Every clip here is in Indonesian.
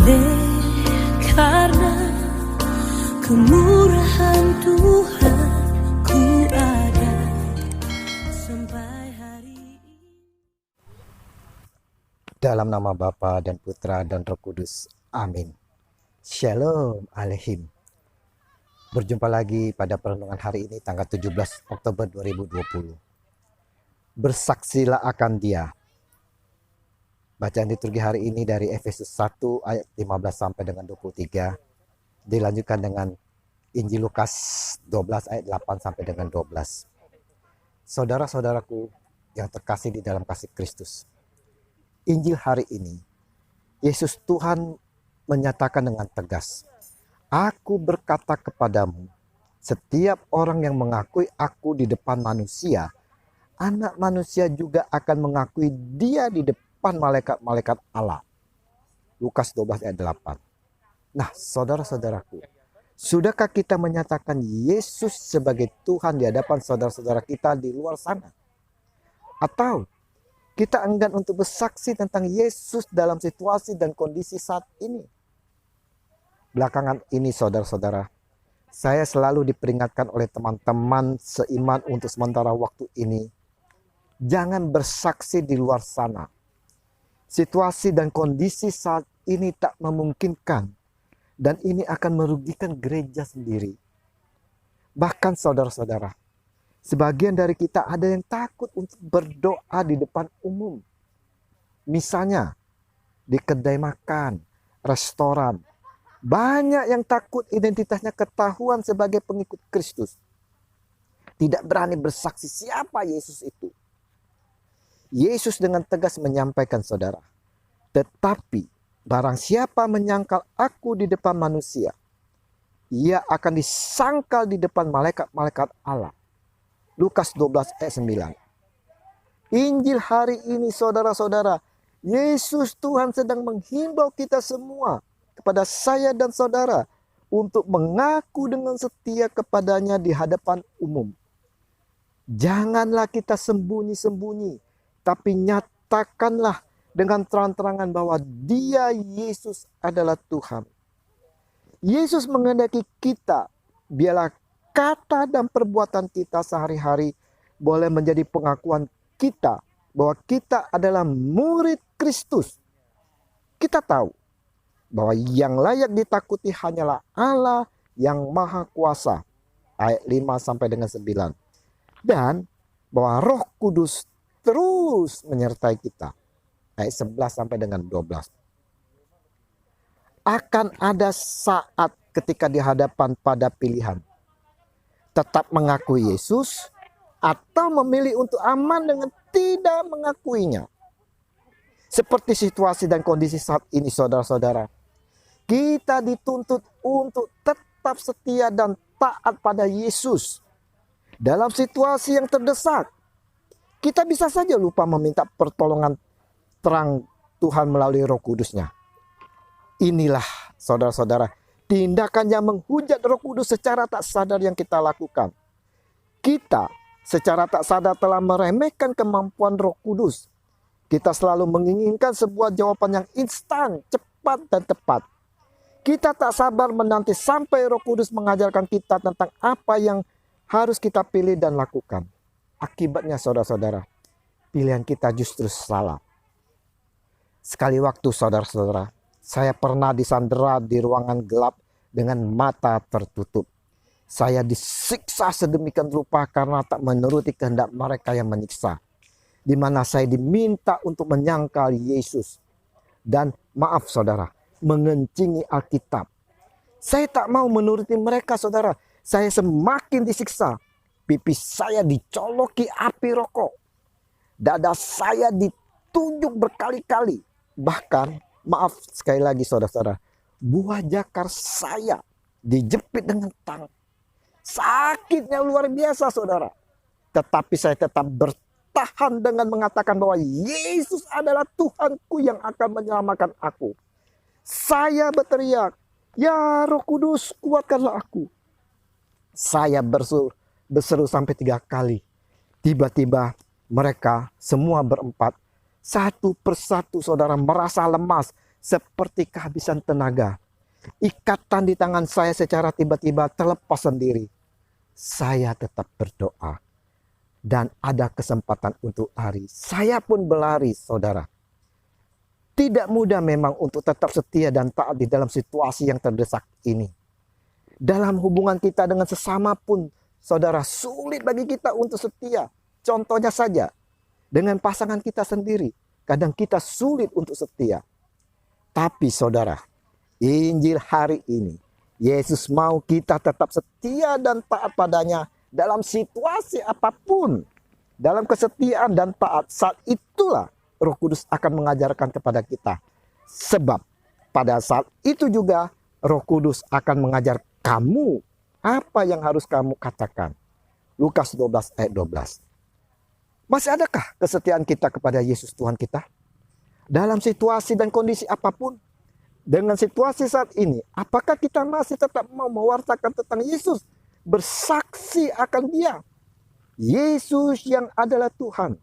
Oleh karena kemurahan Tuhan ku ada sampai hari ini. Dalam nama Bapa dan Putra dan Roh Kudus. Amin. Shalom Aleihim. Berjumpa lagi pada perenungan hari ini tanggal 17 Oktober 2020. Bersaksilah akan Dia. Bacaan liturgi hari ini dari Efesus 1 ayat 15 sampai dengan 23. Dilanjutkan dengan Injil Lukas 12 ayat 8 sampai dengan 12. Saudara-saudaraku yang terkasih di dalam kasih Kristus. Injil hari ini, Yesus Tuhan menyatakan dengan tegas, "Aku berkata kepadamu, setiap orang yang mengakui aku di depan manusia, Anak Manusia juga akan mengakui Dia di depan malaikat-malaikat Allah." Lukas 12 ayat 8. Nah, saudara-saudaraku, sudahkah kita menyatakan Yesus sebagai Tuhan di hadapan saudara-saudara kita di luar sana? Atau kita enggan untuk bersaksi tentang Yesus dalam situasi dan kondisi saat ini? Belakangan ini saudara-saudara, saya selalu diperingatkan oleh teman-teman seiman untuk sementara waktu ini, jangan bersaksi di luar sana. Situasi dan kondisi saat ini tak memungkinkan, dan ini akan merugikan gereja sendiri. Bahkan saudara-saudara, sebagian dari kita ada yang takut untuk berdoa di depan umum. Misalnya, di kedai makan, restoran. Banyak yang takut identitasnya ketahuan sebagai pengikut Kristus. Tidak berani bersaksi siapa Yesus itu. Yesus dengan tegas menyampaikan saudara, "Tetapi barang siapa menyangkal aku di depan manusia, ia akan disangkal di depan malaikat-malaikat Allah." Lukas 12 ayat 9. Injil hari ini saudara-saudara, Yesus Tuhan sedang menghimbau kita semua, kepada saya dan saudara, untuk mengaku dengan setia kepadanya di hadapan umum. Janganlah kita sembunyi-sembunyi, tapi nyatakanlah dengan terang-terangan bahwa Dia, Yesus, adalah Tuhan. Yesus menghendaki kita, biarlah kata dan perbuatan kita sehari-hari boleh menjadi pengakuan kita bahwa kita adalah murid Kristus. Kita tahu bahwa yang layak ditakuti hanyalah Allah yang Maha Kuasa. Ayat 5 sampai dengan 9. Dan bahwa Roh Kudus terus menyertai kita. Ayat 11 sampai dengan 12. Akan ada saat ketika dihadapan pada pilihan. Tetap mengakui Yesus atau memilih untuk aman dengan tidak mengakuinya. Seperti situasi dan kondisi saat ini saudara-saudara. Kita dituntut untuk tetap setia dan taat pada Yesus. Dalam situasi yang terdesak, kita bisa saja lupa meminta pertolongan terang Tuhan melalui Roh Kudus-Nya. Inilah saudara-saudara, tindakan yang menghujat Roh Kudus secara tak sadar yang kita lakukan. Kita secara tak sadar telah meremehkan kemampuan Roh Kudus. Kita selalu menginginkan sebuah jawaban yang instan, cepat dan tepat. Kita tak sabar menanti sampai Roh Kudus mengajarkan kita tentang apa yang harus kita pilih dan lakukan. Akibatnya saudara-saudara, pilihan kita justru salah. Sekali waktu saudara-saudara, saya pernah disandera di ruangan gelap dengan mata tertutup. Saya disiksa sedemikian rupa karena tak menuruti kehendak mereka yang menyiksa. Di mana saya diminta untuk menyangkal Yesus. Dan maaf saudara, mengencingi Alkitab. Saya tak mau menuruti mereka saudara. Saya semakin disiksa. Pipi saya dicoloki api rokok. Dada saya ditunjuk berkali-kali. Bahkan, maaf sekali lagi saudara-saudara, buah jakar saya dijepit dengan tang. Sakitnya luar biasa saudara. Tetapi saya tetap bertahan dengan mengatakan bahwa Yesus adalah Tuhanku yang akan menyelamatkan aku. Saya berteriak, "Ya Roh Kudus, kuatkanlah aku." Saya berseru sampai 3 kali. Tiba-tiba mereka semua berempat, satu persatu saudara merasa lemas, seperti kehabisan tenaga. Ikatan di tangan saya secara tiba-tiba terlepas sendiri. Saya tetap berdoa. Dan ada kesempatan untuk lari. Saya pun berlari, saudara. Tidak mudah memang untuk tetap setia dan taat di dalam situasi yang terdesak ini. Dalam hubungan kita dengan sesama pun, saudara, sulit bagi kita untuk setia. Contohnya saja, dengan pasangan kita sendiri. Kadang kita sulit untuk setia. Tapi saudara, Injil hari ini, Yesus mau kita tetap setia dan taat padanya dalam situasi apapun. Dalam kesetiaan dan taat, saat itulah Roh Kudus akan mengajarkan kepada kita. Sebab pada saat itu juga Roh Kudus akan mengajar kamu apa yang harus kamu katakan. Lukas 12 ayat 12. Masih adakah kesetiaan kita kepada Yesus Tuhan kita? Dalam situasi dan kondisi apapun. Dengan situasi saat ini, apakah kita masih tetap mau mewartakan tentang Yesus? Bersaksi akan Dia. Yesus yang adalah Tuhan.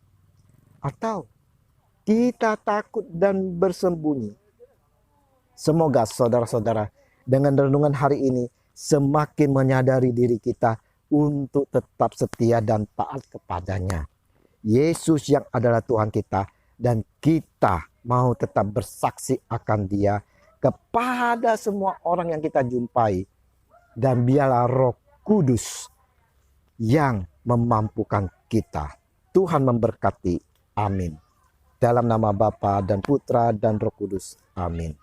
Atau kita takut dan bersembunyi? Semoga saudara-saudara dengan renungan hari ini semakin menyadari diri kita untuk tetap setia dan taat kepadanya. Yesus yang adalah Tuhan kita dan kita mau tetap bersaksi akan Dia kepada semua orang yang kita jumpai. Dan biarlah Roh Kudus yang memampukan kita. Tuhan memberkati. Amin. Dalam nama Bapa dan Putra dan Roh Kudus. Amin.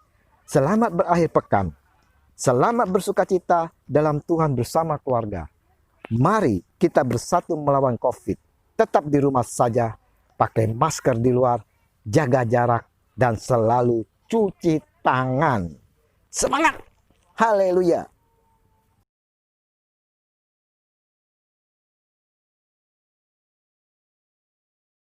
Selamat berakhir pekan. Selamat bersukacita dalam Tuhan bersama keluarga. Mari kita bersatu melawan COVID. Tetap di rumah saja. Pakai masker di luar. Jaga jarak. Dan selalu cuci tangan. Semangat! Haleluya!